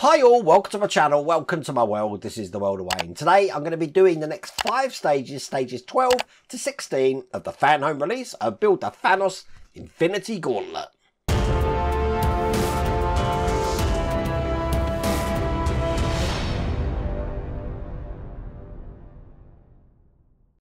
Hi all, welcome to my channel, welcome to my world. This is the world of Wayne. Today I'm going to be doing the next 5 stages, stages 12 to 16 of the Fanhome release of Build the Thanos Infinity Gauntlet.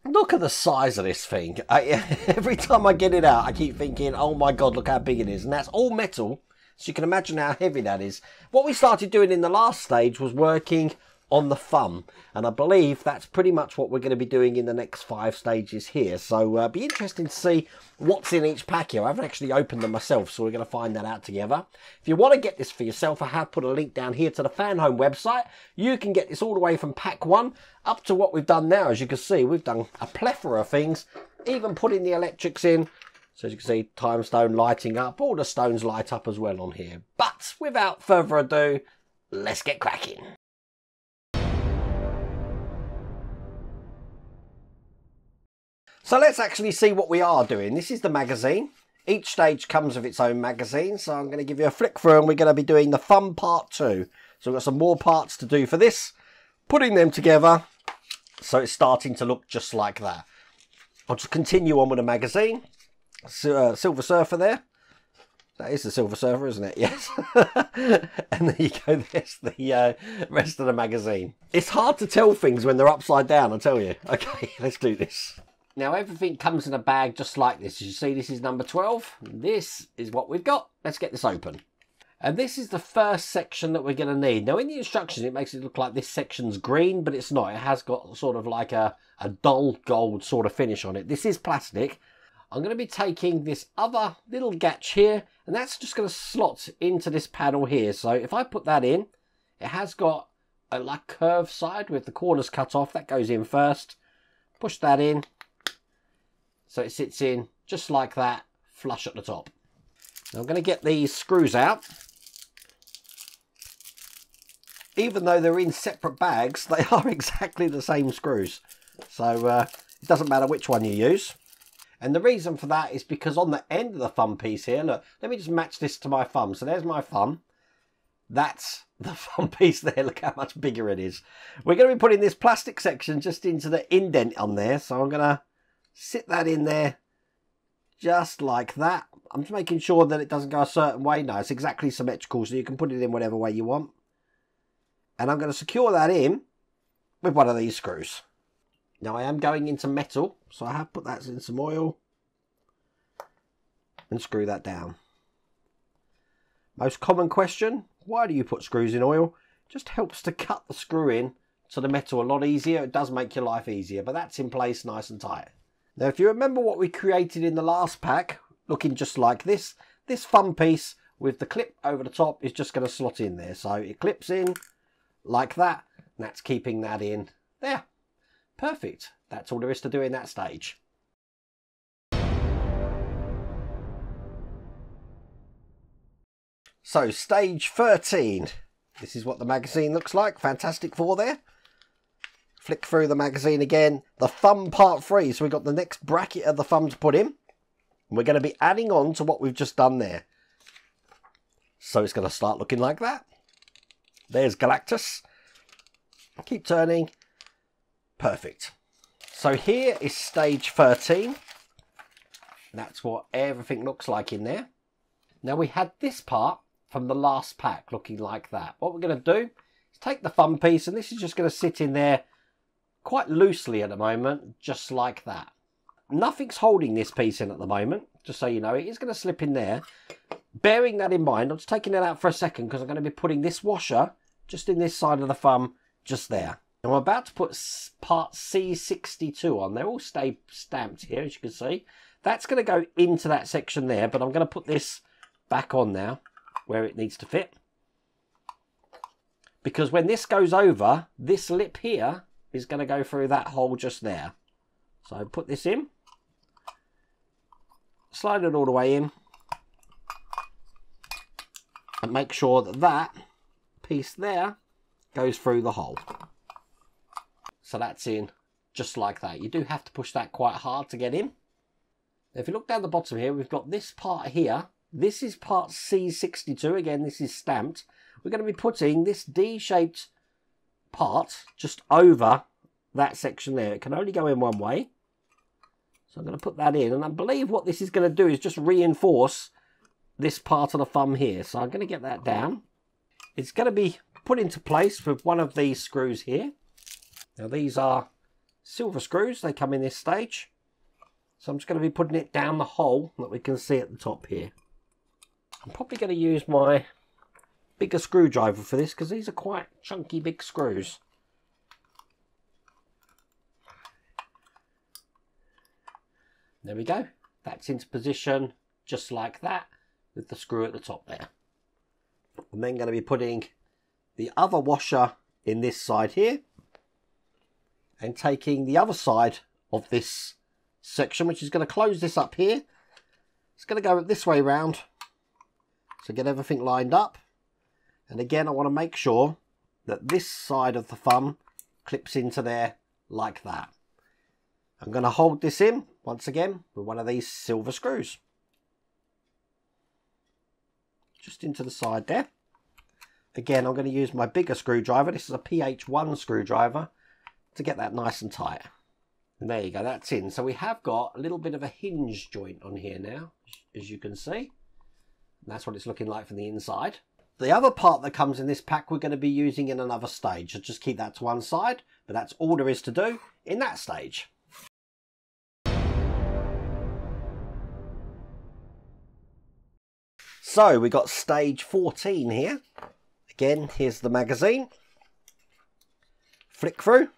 Look at the size of this thing. Every time I get it out I keep thinking, oh my god, look how big it is. And that's all metal. So you can imagine how heavy that is. What we started doing in the last stage was working on the thumb. And I believe that's pretty much what we're going to be doing in the next 5 stages here. So be interesting to see what's in each pack here. I haven't actually opened them myself, so we're going to find that out together. If you want to get this for yourself, I have put a link down here to the Fanhome website. You can get this all the way from pack 1 up to what we've done now. As you can see, we've done a plethora of things, even putting the electrics in. So as you can see, time stone lighting up. All the stones light up as well on here. But without further ado, let's get cracking. So let's actually see what we are doing. This is the magazine. Each stage comes with its own magazine. So I'm going to give you a flick through and we're going to be doing the fun part 2. So we've got some more parts to do for this. Putting them together so it's starting to look just like that. I'll just continue on with the magazine. Silver Surfer there. That is the Silver Surfer, isn't it? Yes. And there you go. There's the rest of the magazine. It's hard to tell things when they're upside down, I tell you. Okay, let's do this. Now, everything comes in a bag just like this. As you see, this is number 12. This is what we've got. Let's get this open. And this is the first section that we're going to need. Now, in the instructions, it makes it look like this section's green, but it's not. It has got sort of like a dull gold sort of finish on it. This is plastic. I'm going to be taking this other little gatch here, and that's just going to slot into this panel here. So if I put that in, it has got a like curved side with the corners cut off. That goes in first. Push that in. So it sits in just like that, flush at the top. Now I'm going to get these screws out. Even though they're in separate bags, they are exactly the same screws. So it doesn't matter which one you use. And the reason for that is because on the end of the thumb piece here, look, let me just match this to my thumb. So there's my thumb. That's the thumb piece there. Look how much bigger it is. We're going to be putting this plastic section just into the indent on there. So I'm going to sit that in there just like that. I'm just making sure that it doesn't go a certain way. No, it's exactly symmetrical, so you can put it in whatever way you want. And I'm going to secure that in with one of these screws. Now I am going into metal, so I have put that in some oil and screw that down. Most common question, why do you put screws in oil? Just helps to cut the screw in to the metal a lot easier. It does make your life easier, but that's in place nice and tight. Now if you remember what we created in the last pack, looking just like this thumb piece with the clip over the top is just going to slot in there. So it clips in like that, and that's keeping that in there. Perfect. That's all there is to do in that stage. So stage 13. This is what the magazine looks like. Fantastic Four there. Flick through the magazine again. The thumb part 3. So we've got the next bracket of the thumb to put in. And we're going to be adding on to what we've just done there. So it's going to start looking like that. There's Galactus. Keep turning. Perfect. So here is stage 13. That's what everything looks like in there. Now we had this part from the last pack looking like that. What we're going to do is take the thumb piece, and this is just going to sit in there quite loosely at the moment, just like that. Nothing's holding this piece in at the moment, just so you know. It is going to slip in there. Bearing that in mind, I'm just taking it out for a second because I'm going to be putting this washer just in this side of the thumb, just there. I'm about to put part C62 on. They're all stamped here, as you can see. That's going to go into that section there, but I'm going to put this back on now where it needs to fit. Because when this goes over, this lip here is going to go through that hole just there. So put this in. Slide it all the way in. And make sure that that piece there goes through the hole. So that's in just like that. You do have to push that quite hard to get in. Now, if you look down the bottom here, we've got this part here. This is part C62. Again, this is stamped. we're going to be putting this D-shaped part just over that section there. It can only go in one way. So I'm going to put that in, and I believe what this is going to do is just reinforce this part of the thumb here. So I'm going to get that down. It's going to be put into place with one of these screws here. Now these are silver screws, they come in this stage. So I'm just going to be putting it down the hole that we can see at the top here. I'm probably going to use my bigger screwdriver for this because these are quite chunky big screws. There we go. That's into position just like that with the screw at the top there. I'm then going to be putting the other washer in this side here and taking the other side of this section, which is going to close this up here. It's going to go this way round, so get everything lined up. And again, I want to make sure that this side of the thumb clips into there like that. I'm going to hold this in once again with one of these silver screws. Just into the side there. Again, I'm going to use my bigger screwdriver. This is a PH1 screwdriver to get that nice and tight. And there you go, that's in. So we have got a little bit of a hinge joint on here now, as you can see. And that's what it's looking like from the inside. The other part that comes in this pack we're going to be using in another stage. So just keep that to one side, but that's all there is to do in that stage. So we got stage 14 here. Again, here's the magazine. Flick through.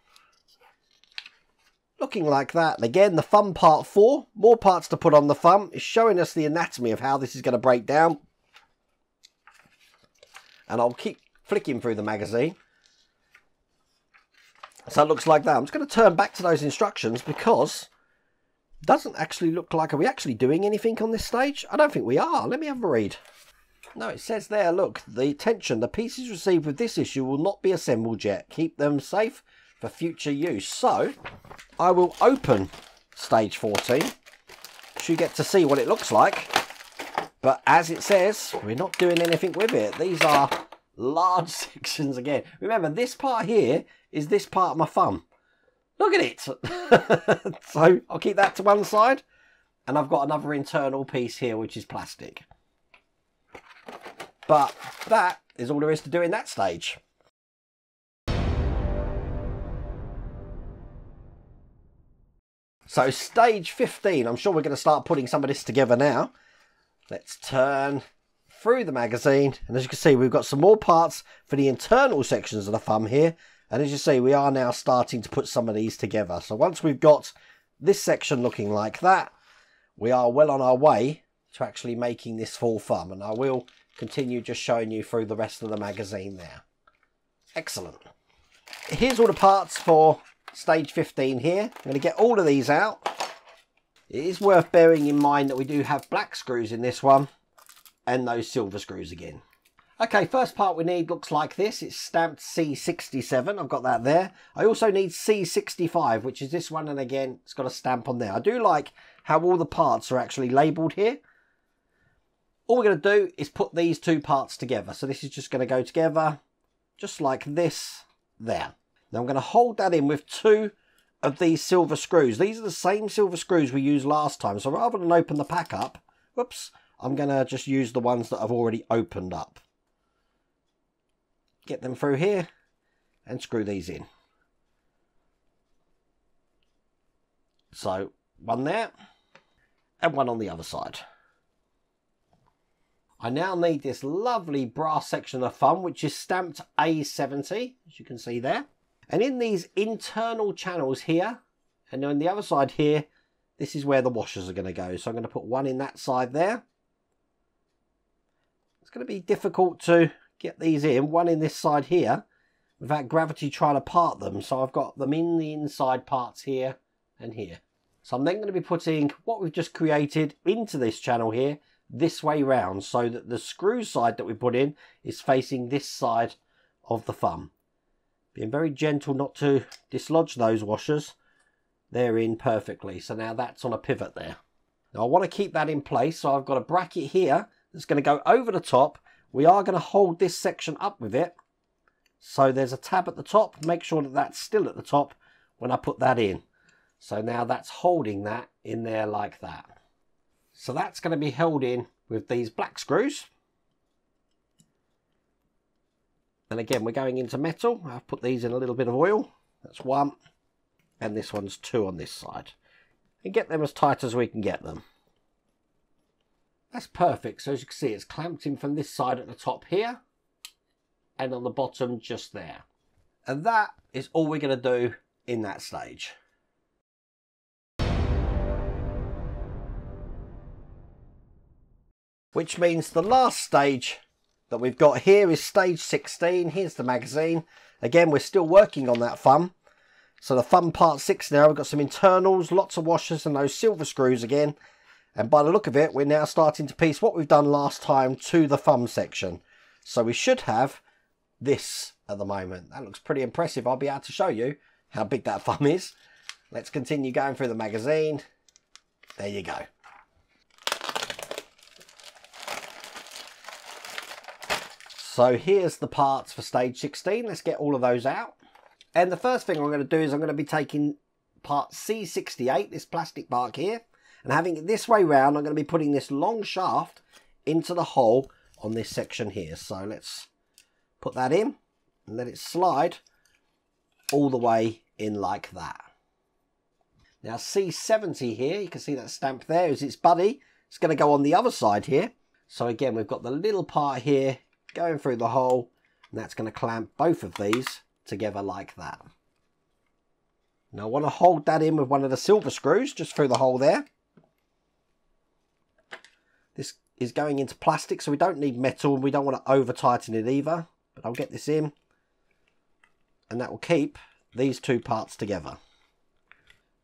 Looking like that. And again, the thumb part 4. More parts to put on the thumb. Is showing us the anatomy of how this is going to break down. And I'll keep flicking through the magazine. So it looks like that. I'm just going to turn back to those instructions because it doesn't actually look like... Are we actually doing anything on this stage? I don't think we are. Let me have a read. No, it says there, look, the pieces received with this issue will not be assembled yet. Keep them safe for future use. So, I will open stage 14. So you get to see what it looks like. But as it says, we're not doing anything with it. These are large sections again. Remember, this part here is this part of my thumb. Look at it. So, I'll keep that to one side. And I've got another internal piece here, which is plastic. But that is all there is to do in that stage. So stage 15, I'm sure we're going to start putting some of this together now. Let's turn through the magazine. And as you can see, we've got some more parts for the internal sections of the thumb here. And as you see, we are now starting to put some of these together. So once we've got this section looking like that, we are well on our way to actually making this full thumb. And I will continue just showing you through the rest of the magazine there. Excellent. Here's all the parts for stage 15 here. I'm going to get all of these out. It is worth bearing in mind that we do have black screws in this one and those silver screws again. Okay, first part we need looks like this. It's stamped C67. I've got that there. I also need C65, which is this one, and again, it's got a stamp on there. I do like how all the parts are actually labelled here. All we're going to do is put these two parts together. So this is just going to go together just like this there. Now I'm going to hold that in with two of these silver screws. These are the same silver screws we used last time. So rather than open the pack up, whoops, I'm going to just use the ones that I've already opened up. Get them through here and screw these in. So one there and one on the other side. I now need this lovely brass section of the thumb, which is stamped A70, as you can see there. And in these internal channels here, and on the other side here, this is where the washers are going to go. So I'm going to put one in that side there. It's going to be difficult to get these in, one in this side here, without gravity trying to part them. So I've got them in the inside parts here and here. So I'm then going to be putting what we've just created into this channel here, this way round, so that the screw side that we put in is facing this side of the thumb. Being very gentle not to dislodge those washers. They're in perfectly. So now that's on a pivot there. Now I want to keep that in place, so I've got a bracket here that's going to go over the top We are going to hold this section up with it. So there's a tab at the top. Make sure that that's still at the top when I put that in. So now that's holding that in there like that. So that's going to be held in with these black screws. And again, we're going into metal. I've put these in a little bit of oil. That's 1. And this one's 2 on this side. And get them as tight as we can get them. That's perfect. So as you can see, it's clamped in from this side at the top here. And on the bottom just there. And that is all we're going to do in that stage. Which means the last stage that we've got here is stage 16. Here's the magazine. Again, we're still working on that thumb. So the thumb part 6 now, we've got some internals, lots of washers and those silver screws again. And by the look of it, we're now starting to piece what we've done last time to the thumb section. So we should have this at the moment. That looks pretty impressive. I'll be able to show you how big that thumb is. Let's continue going through the magazine. There you go. So here's the parts for stage 16. Let's get all of those out. And the first thing I'm going to do is I'm going to be taking part C68, this plastic part here, and having it this way round, I'm going to be putting this long shaft into the hole on this section here. So let's put that in and let it slide all the way in like that. Now C70 here, you can see that stamp there is its buddy. It's going to go on the other side here. So again, we've got the little part here going through the hole, and that's going to clamp both of these together like that. Now I want to hold that in with one of the silver screws just through the hole there. This is going into plastic, so we don't need metal and we don't want to over tighten it either, but I'll get this in and that will keep these two parts together.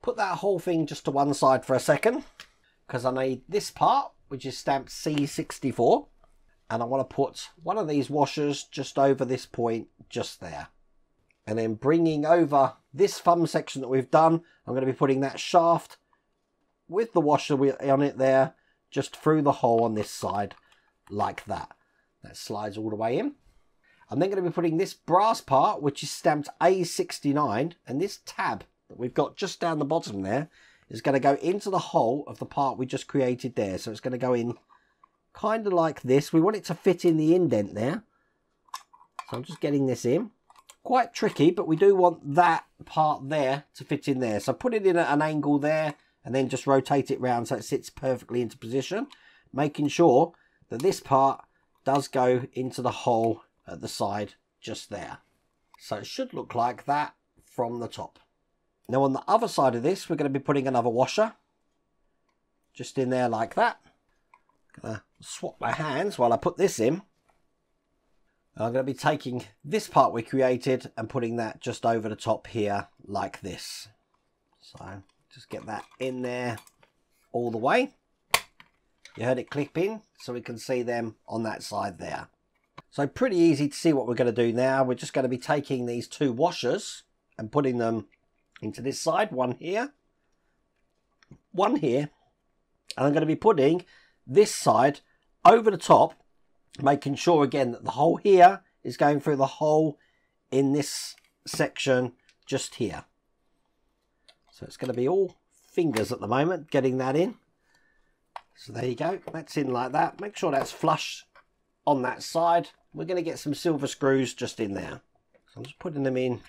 Put that whole thing just to one side for a second because I need this part, which is stamped C64. And I want to put one of these washers just over this point, just there. And then bringing over this thumb section that we've done, I'm going to be putting that shaft with the washer on it there, just through the hole on this side, like that. That slides all the way in. I'm then going to be putting this brass part, which is stamped A69, and this tab that we've got just down the bottom there is going to go into the hole of the part we just created there. So it's going to go in kind of like this. We want it to fit in the indent there. So I'm just getting this in. Quite tricky, but we do want that part there to fit in there. So put it in at an angle there and then just rotate it round so it sits perfectly into position. Making sure that this part does go into the hole at the side just there. So it should look like that from the top. Now on the other side of this, we're going to be putting another washer. Just in there like that. Gonna swap my hands while I put this in. I'm going to be taking this part we created and putting that just over the top here like this. So just get that in there all the way. You heard it clip in, so we can see them on that side there. So pretty easy to see what we're going to do now. We're just going to be taking these two washers and putting them into this side. One here, one here. And I'm going to be putting this side over the top, making sure again that the hole here is going through the hole in this section just here. So it's going to be all fingers at the moment getting that in. So there you go, that's in like that. Make sure that's flush on that side. We're going to get some silver screws just in there. So I'm just putting them in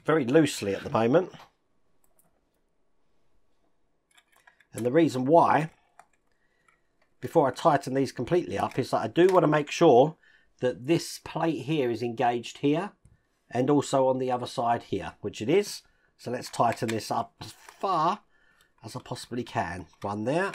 very loosely at the moment. And the reason why, before I tighten these completely up, is that I do want to make sure that this plate here is engaged here and also on the other side here, which it is. So let's tighten this up as far as I possibly can. One there.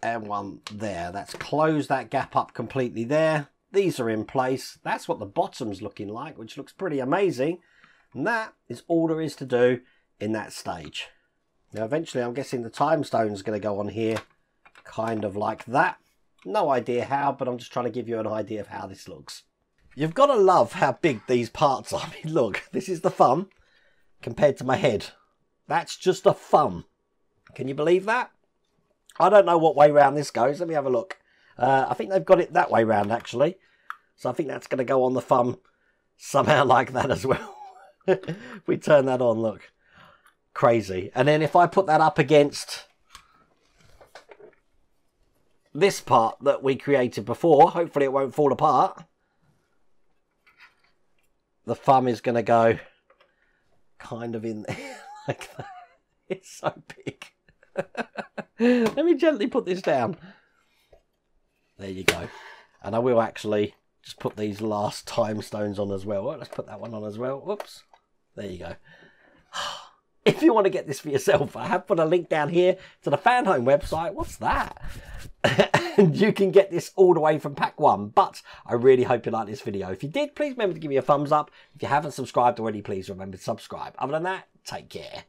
And one there. That's closed that gap up completely there. These are in place. That's what the bottom's looking like, which looks pretty amazing. And that is all there is to do in that stage. Now eventually I'm guessing the time stone is going to go on here kind of like that. No idea how, but I'm just trying to give you an idea of how this looks. You've got to love how big these parts are. I mean, look, this is the thumb compared to my head. That's just a thumb. Can you believe that? I don't know what way round this goes. Let me have a look. I think they've got it that way round, actually. So I think that's going to go on the thumb somehow like that as well. If we turn that on, look. Crazy. And then if I put that up against this part that we created before, hopefully it won't fall apart. The thumb is going to go kind of in there like that. It's so big. Let me gently put this down. There you go. And I will actually just put these last time stones on as well. Let's put that one on as well. Whoops. There you go. If you want to get this for yourself, I have put a link down here to the Fanhome website. What's that? And you can get this all the way from pack 1. But I really hope you liked this video. If you did, please remember to give me a thumbs up. If you haven't subscribed already, please remember to subscribe. Other than that, take care.